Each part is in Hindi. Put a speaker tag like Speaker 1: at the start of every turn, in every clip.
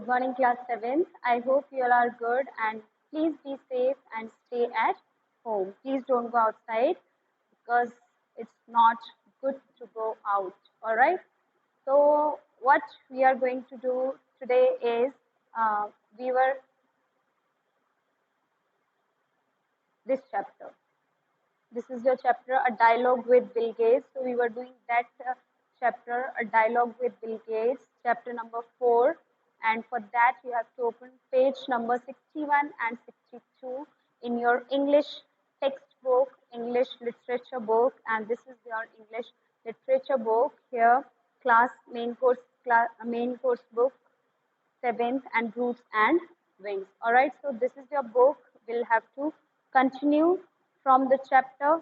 Speaker 1: Good morning, class 7th. I hope you all are good and please be safe and stay at home. Please don't go outside because it's not good to go out. All right. So, what we are going to do today is we were this chapter. This is your chapter, A Dialogue with Bill Gates. So, we were doing that chapter, A Dialogue with Bill Gates, chapter number 4. And for that, you have to open page number 61 and 62 in your English textbook, English literature book. And this is your English literature book here, main course book, 7th and Roots and Wings. All right, so this is your book. We'll have to continue from the chapter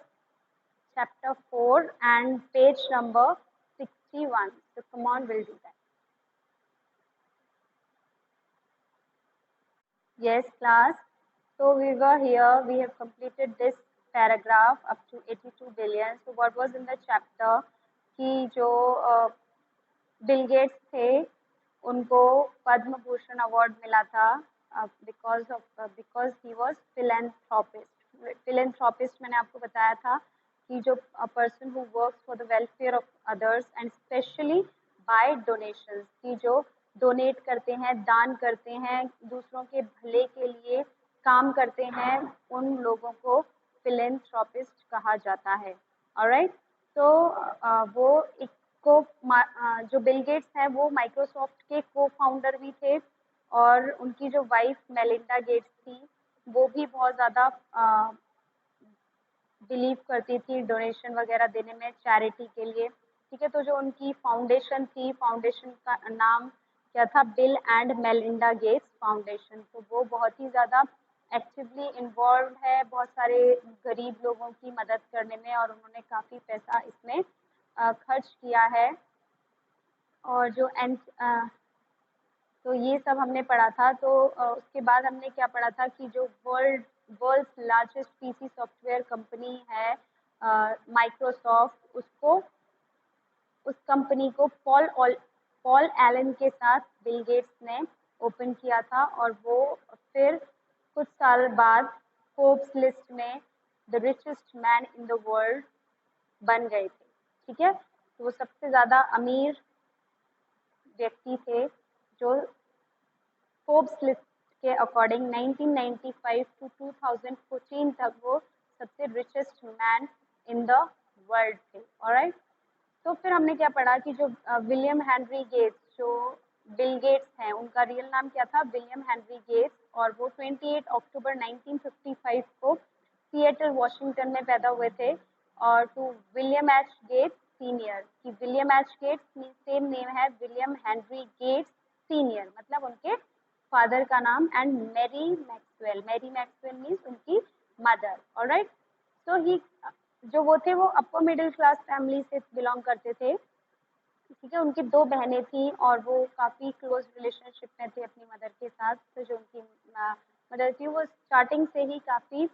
Speaker 1: 4 and page number 61. So come on, we'll do that. Yes, class. So we were here. We have completed this paragraph up to 82 billion. So what was in the chapter कि जो बिल गेट्स थे उनको पद्म भूषण अवार्ड मिला था बिकॉज ही वाज फिलेंथ्रोपिस्ट मैंने आपको बताया था कि जो person who works for the welfare of others and specially by donations की जो डोनेट करते हैं, दान करते हैं, दूसरों के भले के लिए काम करते हैं, उन लोगों को फिलेंथ्रोपिस्ट कहा जाता है. ऑलराइट, तो वो एक जो बिल गेट्स हैं वो माइक्रोसॉफ्ट के को फाउंडर भी थे और उनकी जो वाइफ मेलिंडा गेट्स थी वो भी बहुत ज़्यादा बिलीव करती थी डोनेशन वगैरह देने में चैरिटी के लिए. ठीक है, तो जो उनकी फाउंडेशन थी, फाउंडेशन का नाम क्या था? Bill and Melinda Gates foundation. तो वो बहुत ही ज़्यादा एक्टिवली इन्वॉल्व है बहुत सारे गरीब लोगों की मदद करने में और उन्होंने काफ़ी पैसा इसमें खर्च किया है. और जो तो ये सब हमने पढ़ा था. तो उसके बाद हमने क्या पढ़ा था कि जो world's largest PC software company है माइक्रोसॉफ्ट, उस कंपनी को पॉल एलन के साथ बिल गेट्स ने ओपन किया था और वो फिर कुछ साल बाद फोर्ब्स लिस्ट में the richest man in the world बन गए थे. ठीक है, तो वो सबसे ज़्यादा अमीर व्यक्ति थे जो फोर्ब्स लिस्ट के अकॉर्डिंग 1995 टू 2014 तक वो सबसे richest man in the world थे. ऑलराइट, तो फिर हमने क्या पढ़ा कि जो विलियम हेनरी गेट्स, जो बिल गेट्स हैं, उनका रियल नाम क्या था? William Henry Gates. और वो 28 अक्टूबर 1955 को सिएटल वॉशिंगटन में पैदा हुए थे. और to William H Gates senior, कि William H Gates same name है विलियम हेनरी गेट्स सीनियर, मतलब उनके फादर का नाम, एंड मैरी मैक्सवेल मीन्स उनकी मदर. ऑलराइट, तो ही जो वो थे वो अपर मिडिल क्लास फैमिली से बिलोंग करते थे. ठीक है, उनकी 2 बहनें थी और वो काफ़ी क्लोज रिलेशनशिप में थे अपनी मदर के साथ. तो जो उनकी मदर थी वो स्टार्टिंग से ही काफ़ी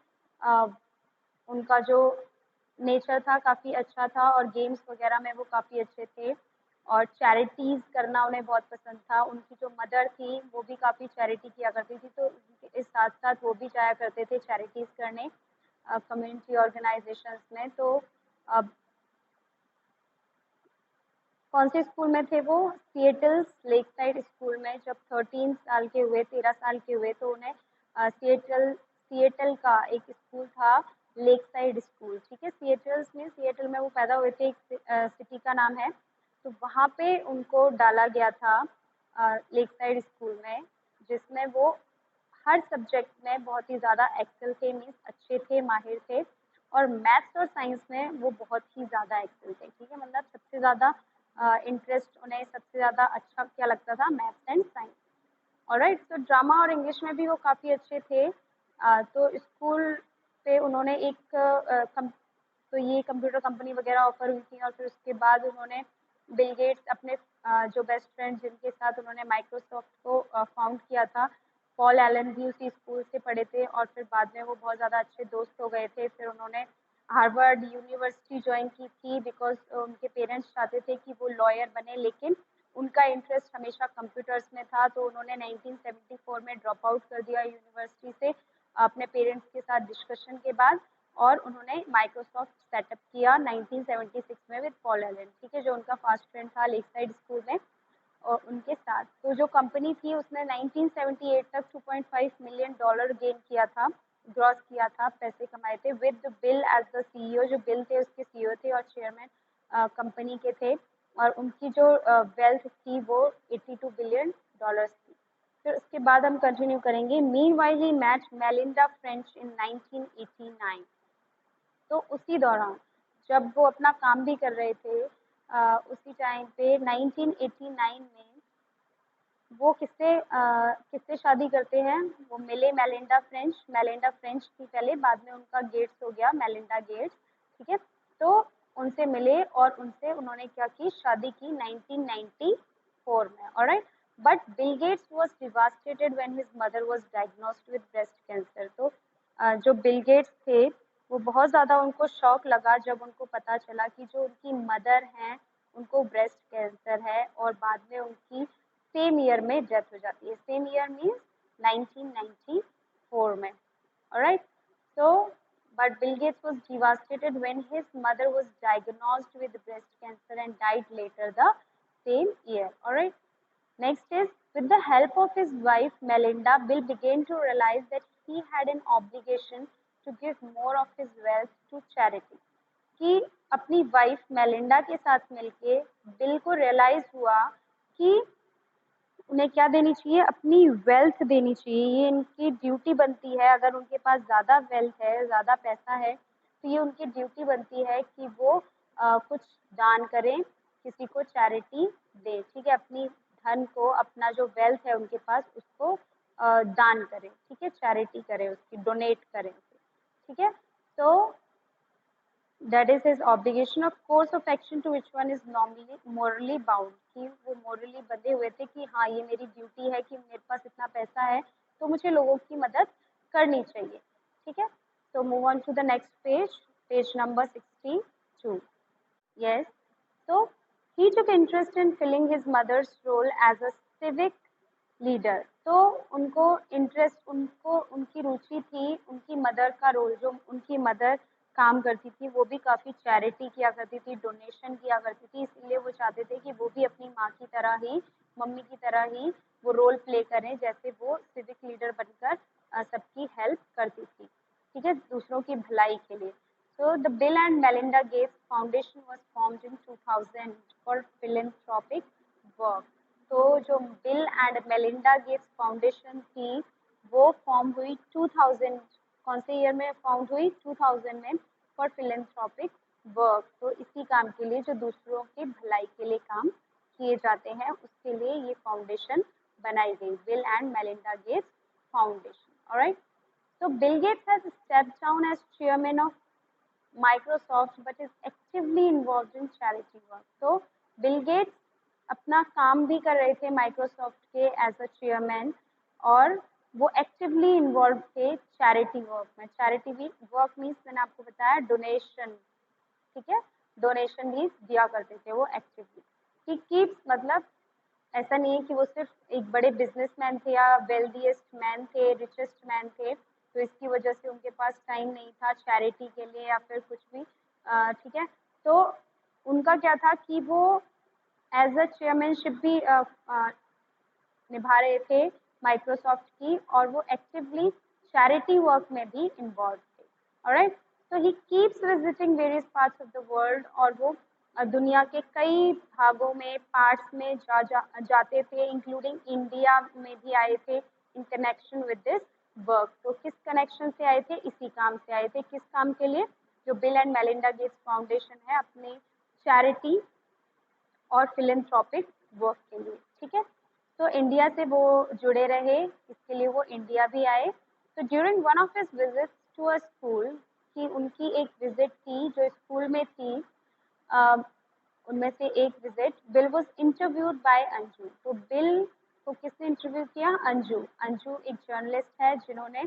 Speaker 1: उनका जो नेचर था काफ़ी अच्छा था और गेम्स वगैरह में वो काफ़ी अच्छे थे और चैरिटीज़ करना उन्हें बहुत पसंद था. उनकी जो मदर थी वो भी काफ़ी चैरिटी किया करती थी, तो इस साथ साथ वो भी जाया करते थे चैरिटीज़ करने कम्युनिटी ऑर्गेनाइजेशंस में. तो अब कौन से स्कूल में थे वो? सिएटल्स लेक साइड स्कूल में. जब 13 साल के हुए, 13 साल के हुए, तो उन्हें सिएटल का एक स्कूल था लेक साइड स्कूल. ठीक है, सिएटल में वो पैदा हुए थे, एक सिटी का नाम है. तो वहाँ पे उनको डाला गया था लेक साइड स्कूल में, जिसमें वो हर सब्जेक्ट में बहुत ही ज़्यादा एक्सेल थे, मीन्स अच्छे थे, माहिर थे. और मैथ्स और साइंस में वो बहुत ही ज़्यादा एक्सेल थे. ठीक है, मतलब सबसे ज़्यादा इंटरेस्ट उन्हें सबसे ज़्यादा अच्छा क्या लगता था? Maths and science. ऑलराइट, तो ड्रामा और इंग्लिश में भी वो काफ़ी अच्छे थे. तो स्कूल पे उन्होंने तो ये कंप्यूटर कंपनी वगैरह ऑफर हुई थी और फिर उसके बाद उन्होंने बिल गेट्स अपने जो बेस्ट फ्रेंड जिनके साथ उन्होंने माइक्रोसॉफ्ट को फाउंड किया था, पॉल एलन, भी उसी स्कूल से पढ़े थे और फिर बाद में वो बहुत ज़्यादा अच्छे दोस्त हो गए थे. फिर उन्होंने हार्वर्ड यूनिवर्सिटी ज्वाइन की थी बिकॉज उनके पेरेंट्स चाहते थे कि वो लॉयर बने, लेकिन उनका इंटरेस्ट हमेशा कंप्यूटर्स में था, तो उन्होंने 1974 में ड्रॉप आउट कर दिया यूनिवर्सिटी से अपने पेरेंट्स के साथ डिस्कशन के बाद, और उन्होंने माइक्रोसॉफ्ट सेटअप किया 1976 में विद पॉल एलन, ठीक है, जो उनका फास्ट फ्रेंड था लेक साइड स्कूल में, और उनके साथ। तो जो कंपनी थी उसने 1978 तक $2.5 मिलियन गेन किया था, ग्रॉस किया था, पैसे कमाए थे, with Bill as the CEO. जो बिल थे उसके सीईओ थे और चेयरमैन कंपनी के थे, और उनकी जो वेल्थ थी वो $82 बिलियन थी। फिर उसके बाद हम कंटिन्यू करेंगे। Meanwhile he match Melinda French in 1989। तो उसी दौरान जब वो अपना काम भी कर रहे थे, उसी टाइम पे 1989 में वो किससे शादी करते हैं, वो मिले मेलिंडा फ्रेंच। मेलिंडा फ्रेंच थी पहले, बाद में उनका गेट्स हो गया, मेलिंडा गेट्स, ठीक है। तो उनसे मिले और उनसे उन्होंने क्या की, शादी की 1994 में, alright. But Bill Gates was devastated when his mother was diagnosed with breast cancer. तो जो बिल गेट्स थे वो बहुत ज़्यादा उनको शौक लगा जब उनको पता चला कि जो उनकी मदर हैं उनको ब्रेस्ट कैंसर है, और बाद में उनकी सेम ईयर में डेथ हो जाती है। सेम ईयर मीन्स 1994 में, alright. So, but Bill Gates was devastated when his mother was diagnosed with breast cancer and died later the same year. Alright. Next is, with the help of his wife Melinda, Bill began to realize that he had an obligation to give more of his wealth to charity. कि अपनी वाइफ मेलिंडा के साथ मिलके बिल को रियलाइज हुआ कि उन्हें क्या देनी चाहिए, अपनी वेल्थ देनी चाहिए। ये इनकी ड्यूटी बनती है, अगर उनके पास ज़्यादा वेल्थ है, ज़्यादा पैसा है, तो ये उनकी ड्यूटी बनती है कि वो कुछ दान करें, किसी को चैरिटी दें, ठीक है। अपनी धन को, अपना जो वेल्थ है उनके पास, उसको दान करें, ठीक है, चैरिटी करें, उसकी डोनेट करें, ठीक है। तो that is his obligation of course of action to which one is normally morally bound, कि वो morally बंधे हुए थे कि हाँ ये मेरी ड्यूटी है कि मेरे पास इतना पैसा है तो मुझे लोगों की मदद करनी चाहिए, ठीक है। So move on to the next page, page number 62. Yes, so he took interest in filling his mother's role as a civic leader. तो उनको इंटरेस्ट, उनको उनकी रुचि थी उनकी मदर का रोल, जो उनकी मदर काम करती थी वो भी काफ़ी चैरिटी किया करती थी, डोनेशन किया करती थी, इसलिए वो चाहते थे कि वो भी अपनी माँ की तरह ही, मम्मी की तरह ही वो रोल प्ले करें, जैसे वो सिविक लीडर बनकर सबकी हेल्प करती थी, ठीक है, दूसरों की भलाई के लिए। So the Bill and Melinda Gates Foundation was formed in 2000 for philanthropic work. तो जो bill and Melinda Gates foundation थी वो फॉर्म हुई 2000, कौन से ईयर में फाउंड हुई, 2000 में, फॉर फिलेंथ्रोपिक वर्क। तो इसी काम के लिए, जो दूसरों की भलाई के लिए काम किए जाते हैं, उसके लिए ये फाउंडेशन बनाई गई, bill and Melinda Gates foundation, alright. So Bill Gates has stepped down as chairman of Microsoft but is actively involved in charity work. तो बिल गेट्स अपना काम भी कर रहे थे माइक्रोसॉफ्ट के एज अ चेयरमैन, और वो एक्टिवली इन्वॉल्व थे चैरिटी वर्क में। चैरिटी वर्क मीन्स मैंने आपको बताया डोनेशन, ठीक है, डोनेशन भी दिया करते थे वो एक्टिवली। ही कीप्स, मतलब ऐसा नहीं है कि वो सिर्फ एक बड़े बिजनेसमैन थे या वेल्दीएस्ट मैन थे, रिचेस्ट मैन थे, तो इसकी वजह से उनके पास टाइम नहीं था चैरिटी के लिए या फिर कुछ भी, ठीक है। तो उनका क्या था कि वो एज अ चेयरमैनशिप भी निभा रहे थे माइक्रोसॉफ्ट की, और वो एक्टिवली चैरिटी वर्क में भी इन्वॉल्व थे, ऑलराइट। तो he keeps visiting various parts of the world, और वो दुनिया के कई भागों में, पार्ट्स में जाते थे, इंक्लूडिंग इंडिया में भी आए थे in connection with this work. तो किस कनेक्शन से आए थे, इसी काम से आए थे। किस काम के लिए, जो bill and Melinda Gates foundation है, अपने चैरिटी और फिलेंथ्रोपिक वर्क के लिए, ठीक है। तो इंडिया से वो जुड़े रहे, इसके लिए वो इंडिया भी आए। तो during one of his visits to a school, कि उनकी एक विजिट थी जो स्कूल में थी, उनमें से एक visit, bill was interviewed bye Anju. तो बिल को किसने इंटरव्यू किया, अंजू। अंजू एक जर्नलिस्ट है जिन्होंने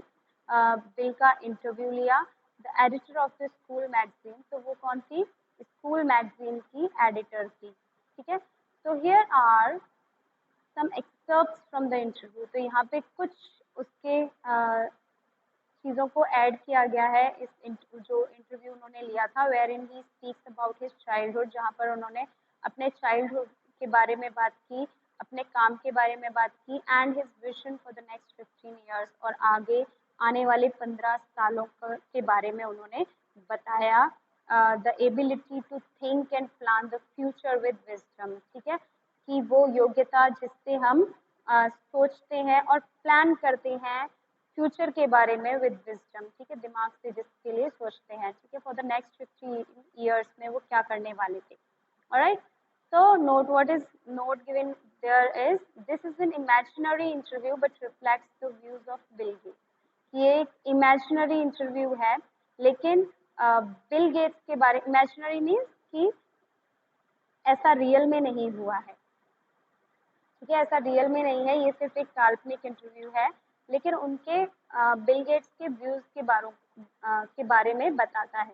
Speaker 1: बिल का इंटरव्यू लिया। The editor of the school magazine, तो वो कौन थी, स्कूल मैगजीन की एडिटर थी, ठीक है। So here are some excerpts from the interview. तो यहाँ पे कुछ उसके चीज़ों को ऐड किया गया है इस जो इंटरव्यू उन्होंने लिया था, where in he speaks about his childhood, जहाँ पर उन्होंने अपने चाइल्डहुड के बारे में बात की, अपने काम के बारे में बात की, and his vision for the next 15 years, और आगे आने वाले 15 सालों के बारे में उन्होंने बताया। The ability to think and plan the future with wisdom, ठीक है, कि वो योग्यता जिससे हम सोचते हैं और प्लान करते हैं फ्यूचर के बारे में विद विजडम, ठीक है, दिमाग से जिसके लिए सोचते हैं, ठीक है, फॉर द नेक्स्ट 50 ईयर्स में वो क्या करने वाले थे। Alright, so note what is note given there is this is an imaginary interview but reflects the views of Bill Gates. ये एक इमेजिनरी इंटरव्यू है, लेकिन बिल गेट्स के बारे, इमेजिनरी मीन्स कि ऐसा रियल में नहीं हुआ है, ठीक है, ऐसा रियल में नहीं है, ये सिर्फ एक काल्पनिक इंटरव्यू है, लेकिन उनके बिल गेट्स के व्यूज के बारे में बताता है।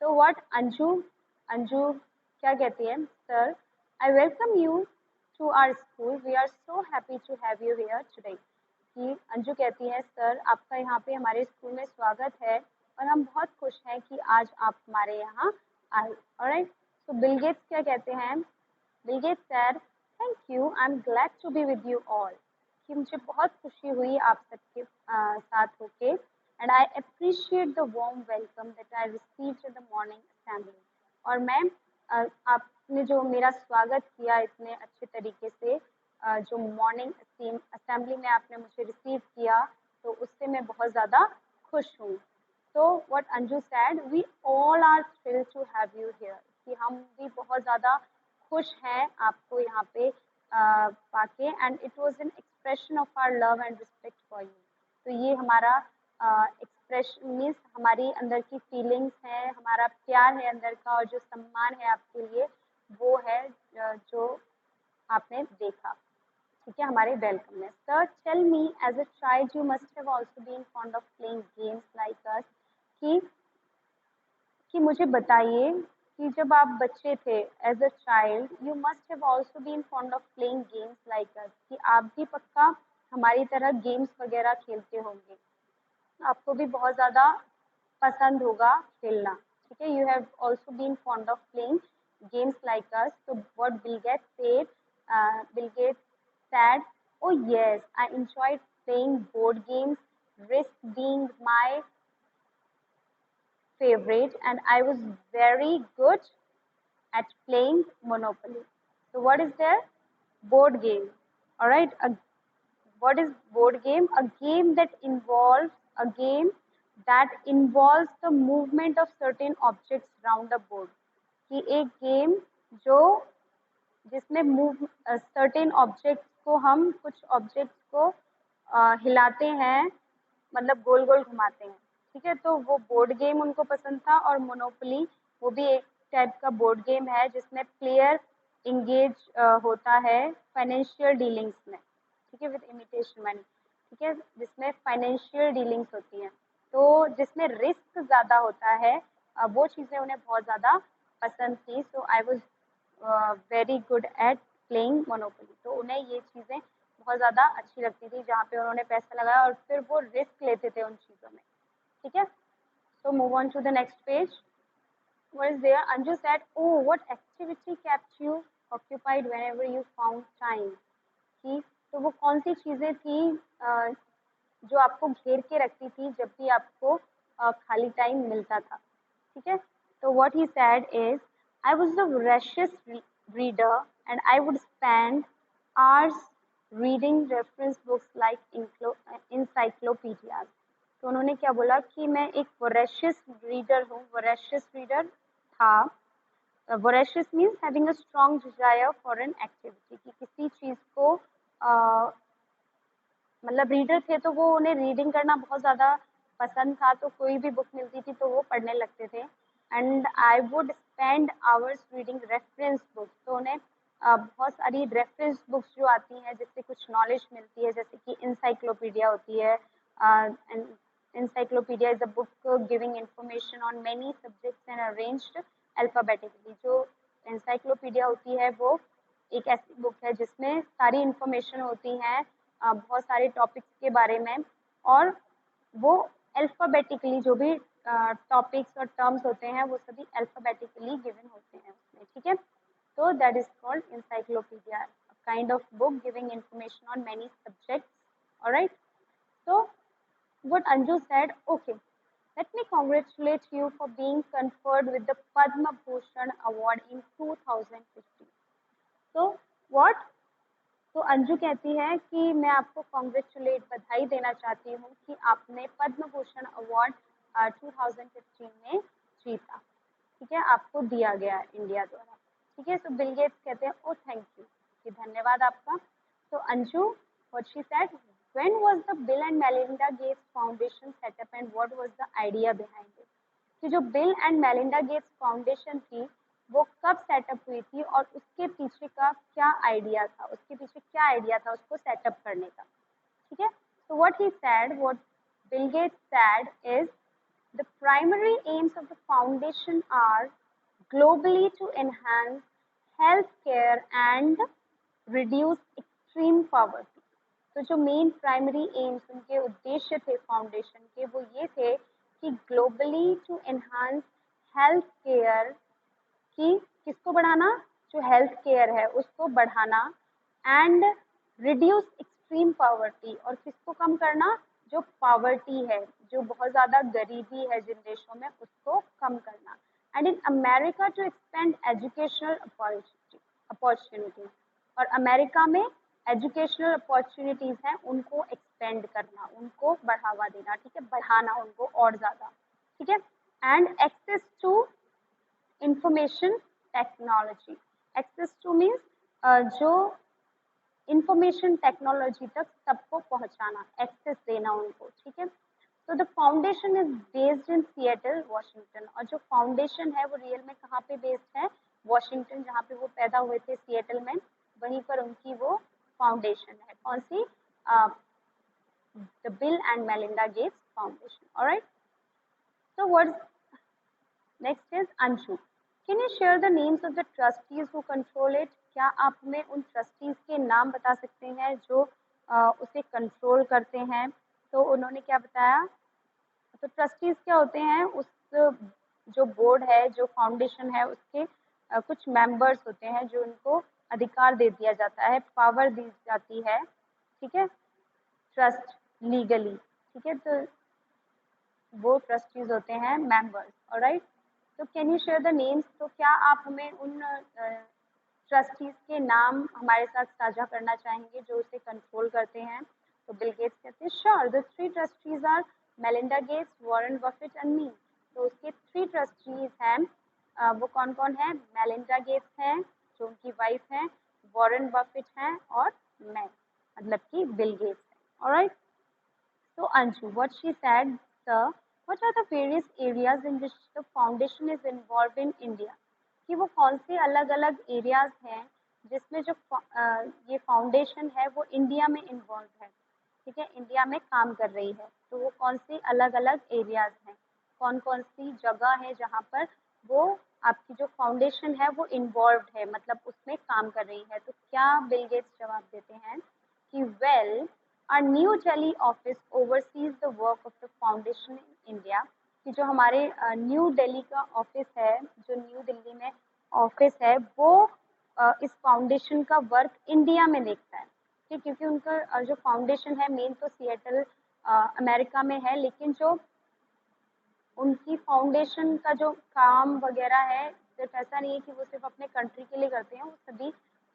Speaker 1: तो व्हाट अंजू क्या कहती है, sir I welcome you to our school, we are so happy to have you here today. कि अंजू कहती है, सर आपका यहाँ पे हमारे स्कूल में स्वागत है और हम बहुत खुश हैं कि आज आप हमारे यहाँ आए। ऑलराइट, तो बिल गेट्स क्या कहते हैं, Bill Gates said thank you, I am glad to be with you all, कि मुझे बहुत खुशी हुई आप सबके साथ होके, and I appreciate the warm welcome that I received in the morning assembly, और मैं आपने जो मेरा स्वागत किया इतने अच्छे तरीके से, जो मॉर्निंग असेंबली में आपने मुझे रिसीव किया, तो उससे मैं बहुत ज़्यादा खुश हूँ। तो what Anju said, we all are thrilled to have you here, कि हम भी बहुत ज़्यादा खुश हैं आपको यहाँ पे पाके, and it was an expression of our love and respect for you. तो ये हमारा एक्सप्रेशन मीन्स हमारी अंदर की फीलिंग्स हैं, हमारा प्यार है अंदर का, और जो सम्मान है आपके लिए वो है जो आपने देखा, ठीक है, हमारे वेलकम में। Sir tell me as a child you must have also been fond of playing games like us, कि मुझे बताइए कि जब आप बच्चे थे as a child you must have also been fond of playing games like us, कि आप भी पक्का हमारी तरह गेम्स वगैरह खेलते होंगे, आपको भी बहुत ज़्यादा पसंद होगा खेलना, ठीक है, you have also been fond of playing games like us. तो what Bill Gates said, Bill Gates said, oh yes, I enjoyed playing board games, Risk being my favorite, and I was very good at playing Monopoly. So what is there? Board game. All right. What is board game? A game that involves the movement of certain objects around the board. कि एक गेम जो जिसमें मूव सर्टेन ऑब्जेक्ट्स को, हम कुछ ऑब्जेक्ट्स को हिलाते हैं, मतलब गोल गोल घुमाते हैं, ठीक है, तो वो बोर्ड गेम उनको पसंद था। और मोनोपोली वो भी एक टाइप का बोर्ड गेम है जिसमें प्लेयर इंगेज होता है फाइनेंशियल डीलिंग्स में, ठीक है, विद इमिटेशन मनी, ठीक है, जिसमें फाइनेंशियल डीलिंग्स होती हैं, तो जिसमें रिस्क ज़्यादा होता है, वो चीज़ें उन्हें बहुत ज़्यादा पसंद थी। So I was very good at playing Monopoly, तो उन्हें ये चीज़ें बहुत ज़्यादा अच्छी लगती थी जहाँ पे उन्होंने पैसा लगाया और फिर वो रिस्क लेते थे उन चीज़ों में, ठीक है। So move on to the next page. What is there? Anju said, oh, what activity kept you occupied whenever you found time? कि तो वो कौन सी चीज़ें थी जो आपको घेर के रखती थी जब भी आपको खाली टाइम मिलता था, ठीक है। तो what he said is, I was the voracious reader and I would spend hours reading reference books like encyclopedias. तो उन्होंने क्या बोला कि मैं एक वोरेशियस रीडर हूँ, वोरेशियस रीडर था। Voracious means having a strong desire for an activity, कि किसी चीज़ को मतलब रीडर थे तो वो उन्हें रीडिंग करना बहुत ज़्यादा पसंद था, तो कोई भी बुक मिलती थी तो वो पढ़ने लगते थे। And I would spend hours reading reference books, तो उन्हें बहुत सारी रेफरेंस बुक्स जो आती हैं जिससे कुछ नॉलेज मिलती है, जैसे कि इंसाइक्लोपीडिया होती है। Encyclopedia is a book giving information on many subjects and arranged alphabetically. जो encyclopedia होती है वो एक ऐसी बुक है जिसमें सारी इंफॉर्मेशन होती है बहुत सारे टॉपिक्स के बारे में, और वो अल्फ़ाबेटिकली जो भी टॉपिक्स और टर्म्स होते हैं वो सभी अल्फ़ाबेटिकली गिवन होते हैं उसमें, ठीक है। So that is called encyclopedia, a kind of book giving information on many subjects. All right. So what Anju said, okay, let me congratulate you for being conferred with the Padma Bhushan Award in 2015. So what? तो अंजू कहती है कि मैं आपको कॉन्ग्रेचुलेट बधाई देना चाहती हूँ कि आपने पद्म भूषण अवार्ड 2015 में जीता, ठीक है, आपको दिया गया इंडिया द्वारा, ठीक है। सो बिल गेट्स कहते हैं ओ थैंक यू, कि धन्यवाद आपका। तो Anju what she said, when was the Bill and Melinda Gates foundation setup and what was the idea behind it, कि जो bill and Melinda Gates foundation थी वो कब सेटअप हुई थी और उसके पीछे का क्या आइडिया था, उसके पीछे क्या आइडिया था उसको सेटअप करने का, ठीक है। So what he said, what Bill Gates said is, the primary aims of the foundation are globally to enhance healthcare and reduce extreme poverty. तो जो मेन प्राइमरी एम्स उनके उद्देश्य थे फाउंडेशन के वो ये थे कि globally to enhance health care, कि किसको बढ़ाना, जो हेल्थ केयर है उसको बढ़ाना, एंड रिड्यूस एक्सट्रीम पावर्टी, और किसको कम करना, जो पावर्टी है, जो बहुत ज़्यादा गरीबी है जिन देशों में उसको कम करना, and in America to expand educational opportunities, और अमेरिका में एजुकेशनल अपॉर्चुनिटीज हैं उनको एक्सपेंड करना, उनको बढ़ावा देना, ठीक है, बढ़ाना उनको और ज़्यादा, ठीक है। And access to information technology, access to means जो इंफॉर्मेशन टेक्नोलॉजी तक सबको पहुंचाना, एक्सेस देना उनको, ठीक है। तो the foundation is based in Seattle Washington, और जो फाउंडेशन है वो रियल में कहाँ पे बेस्ड है, वॉशिंगटन, जहाँ पे वो पैदा हुए थे सिएटल में, वहीं पर उनकी वो फाउंडेशन है, कौन सी, the Bill and Melinda Gates foundation. Alright, so what's next is Anshu. Can you share the names of the trustees who control it? क्या आप हमें उन ट्रस्टीज के नाम बता सकते हैं जो उसे कंट्रोल करते हैं? तो उन्होंने क्या बताया, तो ट्रस्टीज क्या होते हैं, उस जो बोर्ड है, जो फाउंडेशन है उसके कुछ मेंबर्स होते हैं जो उनको अधिकार दे दिया जाता है, पावर दी जाती है, ठीक है, ट्रस्ट लीगली, ठीक है। तो वो ट्रस्टीज होते हैं मेंबर्स। ऑलराइट, तो can you share the names, तो क्या आप हमें उन ट्रस्टीज के नाम हमारे साथ साझा करना चाहेंगे जो उसे कंट्रोल करते हैं? तो बिल गेट्स कहते हैं sure, the 3 trustees are Melinda Gates, Warren Buffett and me. तो उसके 3 ट्रस्टीज हैं, वो कौन कौन है, मेलिंडा गेट्स हैं जो उनकी वाइफ हैं, वॉरेन बफेट हैं, और मैं, मतलब कि बिल गेट्स हैं। Alright, so Anshu, what she said, sir, what are the various areas in which the foundation is involved in India? कि वो कौन से अलग अलग एरियाज हैं जिसमें जो ये फाउंडेशन है वो इंडिया में इन्वॉल्व है, ठीक है, इंडिया में काम कर रही है। तो वो कौन सी अलग अलग एरियाज हैं, कौन कौन सी जगह है जहाँ पर वो आपकी जो फाउंडेशन है वो इन्वॉल्व है, मतलब उसमें काम कर रही है? तो क्या बिल गेट्स जवाब देते हैं कि well, our New Delhi office oversees the work of the foundation in India, कि जो हमारे न्यू दिल्ली का ऑफिस है, जो न्यू दिल्ली में ऑफिस है वो इस फाउंडेशन का वर्क इंडिया में देखता है, ठीक, क्योंकि उनका जो फाउंडेशन है मेन तो सिएटल अमेरिका में है, लेकिन जो उनकी फाउंडेशन का जो काम वगैरह है सिर्फ ऐसा नहीं है कि वो सिर्फ अपने कंट्री के लिए करते हैं, वो सभी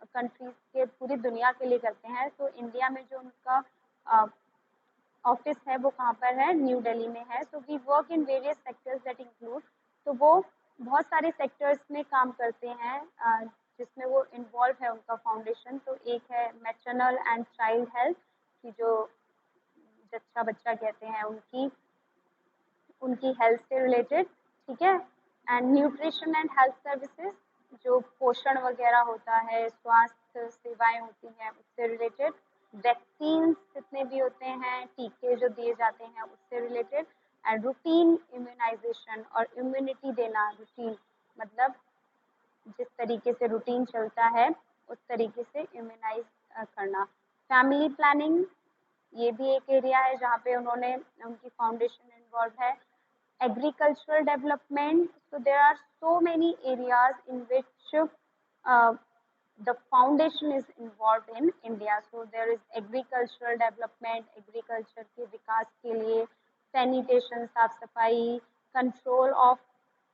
Speaker 1: कंट्रीज के, पूरी दुनिया के लिए करते हैं। तो इंडिया में जो उनका ऑफिस है वो कहाँ पर है, न्यू दिल्ली में है। So we work in various sectors that include, तो वो बहुत सारे सेक्टर्स में काम करते हैं जिसमें वो इन्वॉल्व है उनका फाउंडेशन। तो एक है मैटरनल एंड चाइल्ड हेल्थ, की जो जच्चा बच्चा कहते हैं उनकी हेल्थ से रिलेटेड, ठीक है, and nutrition and health services, जो पोषण वगैरह होता है, स्वास्थ्य सेवाएं होती हैं उससे रिलेटेड, वैक्सीन जितने भी होते हैं, टीके जो दिए जाते हैं उससे रिलेटेड, एंड रूटीन इम्यूनाइजेशन, और इम्यूनिटी देना, रूटीन मतलब जिस तरीके से रूटीन चलता है उस तरीके से इम्यूनाइज करना। फैमिली प्लानिंग, ये भी एक एरिया है जहाँ पे उन्होंने उनकी फाउंडेशन इन्वॉल्व है। Agricultural development, so there are so many areas in which the foundation is involved in India. So there is agricultural development, agriculture के विकास के लिए, sanitation साफ सफाई, control of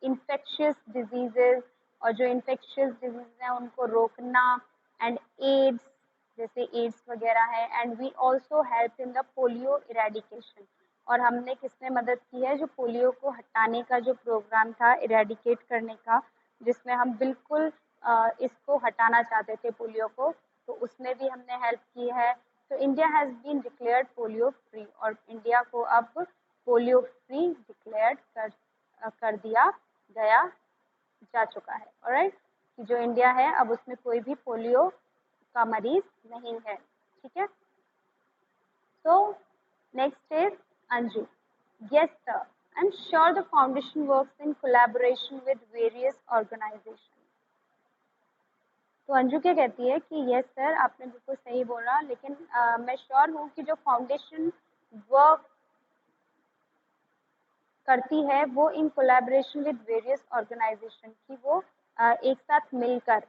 Speaker 1: infectious diseases, और जो infectious diseases हैं उनको रोकना, and AIDS जैसे एड्स वगैरह है, and we also help in the polio eradication. और हमने किसमें मदद की है, जो पोलियो को हटाने का जो प्रोग्राम था, इरेडिकेट करने का, जिसमें हम बिल्कुल इसको हटाना चाहते थे पोलियो को, तो उसमें भी हमने हेल्प की है। तो India has been declared polio free, और इंडिया को अब पोलियो फ्री डिक्लेयर्ड कर दिया गया जा चुका है। ऑलराइट, कि जो इंडिया है अब उसमें कोई भी पोलियो का मरीज नहीं है। ठीक है, so next is Anju. Yes sir, I'm sure the foundation works in collaboration with various organizations. तो अंजू क्या कहती है कि यस सर, आपने बिल्कुल सही बोला, लेकिन मैं श्योर हूँ कि जो फाउंडेशन वर्क करती है वो in collaboration with various organisation, की वो एक साथ मिलकर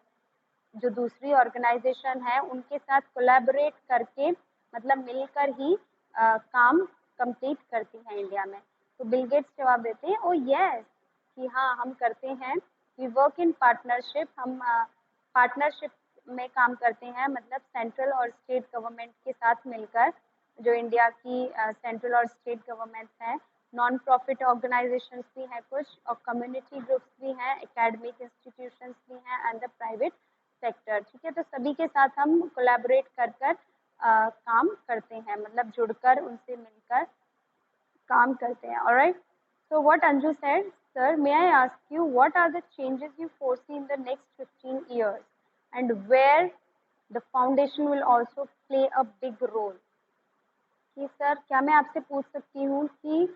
Speaker 1: जो दूसरी ऑर्गेनाइजेशन है उनके साथ कोलैबोरेट करके, मतलब मिलकर ही काम कंप्लीट करती हैं इंडिया में। तो बिल गेट्स जवाब देते हैं, ओ यस, कि हाँ हम करते हैं। वी वर्क इन पार्टनरशिप, हम पार्टनरशिप में काम करते हैं, मतलब सेंट्रल और स्टेट गवर्नमेंट के साथ मिलकर, जो इंडिया की सेंट्रल और स्टेट गवर्नमेंट हैं, नॉन प्रॉफिट ऑर्गेनाइजेशंस भी हैं कुछ, और कम्युनिटी ग्रुप्स भी हैं, एकेडमिक इंस्टीट्यूशंस भी हैं, एंड द प्राइवेट सेक्टर। ठीक है, तो सभी के साथ हम कोलैबोरेट कर काम करते हैं, मतलब जुड़कर उनसे मिलकर काम करते हैं। Alright, so what Anju said, sir, may I ask you what are the changes you foresee in the next 15 years and where the foundation will also play a big role? कि सर क्या मैं आपसे पूछ सकती हूँ कि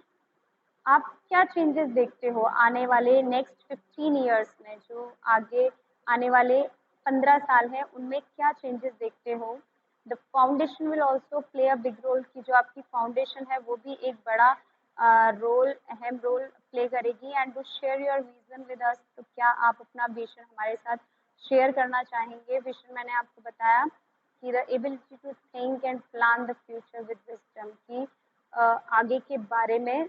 Speaker 1: आप क्या चेंजेस देखते हो आने वाले नेक्स्ट 15 इयर्स में, जो आगे आने वाले 15 साल हैं उनमें क्या चेंजेस देखते हो? The foundation will also play a big role, की जो आपकी फाउंडेशन है वो भी एक बड़ा रोल, अहम रोल प्ले करेगी। And to share your vision with us, तो क्या आप अपना विजन हमारे साथ शेयर करना चाहेंगे? विजन मैंने आपको बताया कि the ability to think and plan the future with wisdom, की आगे के बारे में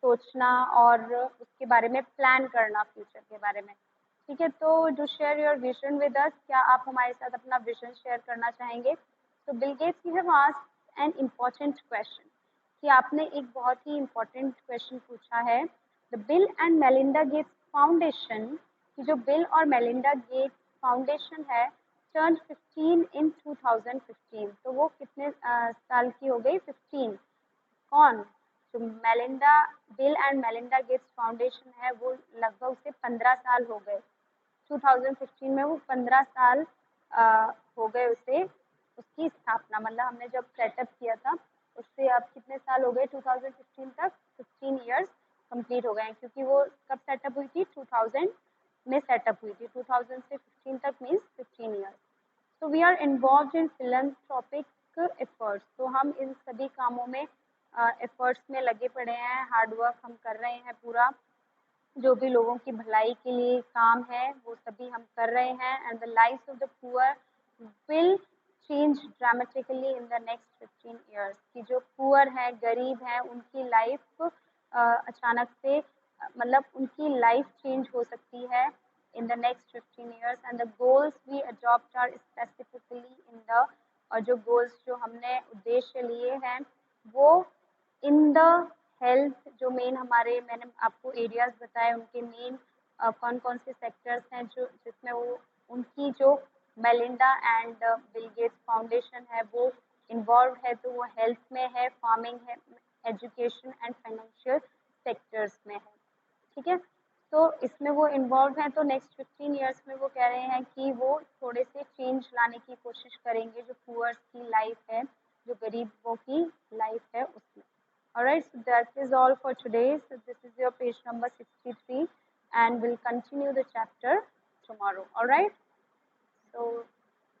Speaker 1: सोचना और उसके बारे में प्लान करना, फ्यूचर के बारे में। ठीक है, तो do share your vision with अस, क्या आप हमारे साथ अपना विजन शेयर करना चाहेंगे? तो Bill Gates you have asked an important question, कि आपने एक बहुत ही इम्पोर्टेंट क्वेश्चन पूछा है। The Bill and Melinda Gates foundation, की जो बिल और मेलिंडा गेट्स फाउंडेशन है, टर्न 15 इन 2015, तो वो कितने साल की हो गई? 15। कौन? जो bill and Melinda Gates foundation है वो लगभग उसे 15 साल हो गए। 2015 में वो 15 साल हो गए उसे, उसकी स्थापना, मतलब हमने जब सेटअप किया था उससे अब कितने साल हो गए? 2015 तक 15 इयर्स कंप्लीट हो गए हैं, क्योंकि वो कब सेटअप हुई थी? 2000 में सेटअप हुई थी। 2000 से 15 तक मीन्स 15 इयर्स। तो we are involve in philanthropic efforts, तो हम इन सभी कामों में एफर्ट्स में लगे पड़े हैं, हार्डवर्क हम कर रहे हैं पूरा, जो भी लोगों की भलाई के लिए काम है वो सभी हम कर रहे हैं। And the life of the poor will change dramatically in the next 15 years, कि जो पुअर हैं, गरीब हैं, उनकी लाइफ अचानक से मतलब उनकी लाइफ चेंज हो सकती है in the next 15 years, and the goals we adopt are specifically in the, और जो goals जो हमने उद्देश्य लिए हैं वो in the हेल्थ, जो मेन हमारे, मैंने आपको एरियाज बताए उनके मेन कौन कौन से सेक्टर्स हैं जो जिसमें वो उनकी जो Melinda and Bill Gates foundation है वो इन्वॉल्व है, तो वो हेल्थ में है, फार्मिंग है, एजुकेशन एंड फाइनेंशियल सेक्टर्स में है। ठीक है, तो इसमें वो इन्वॉल्व हैं। तो नेक्स्ट 15 इयर्स में वो कह रहे हैं कि वो थोड़े से चेंज लाने की कोशिश करेंगे जो पुअर्स की लाइफ है, जो गरीबों की लाइफ है उसमें। Alright, so that is all for today. So this is your page number 63 and we'll continue the chapter tomorrow. Alright, so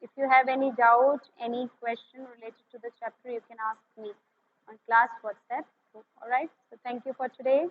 Speaker 1: If you have any doubt, any question related to the chapter, you can ask me on class WhatsApp. So, all right. So thank you for today.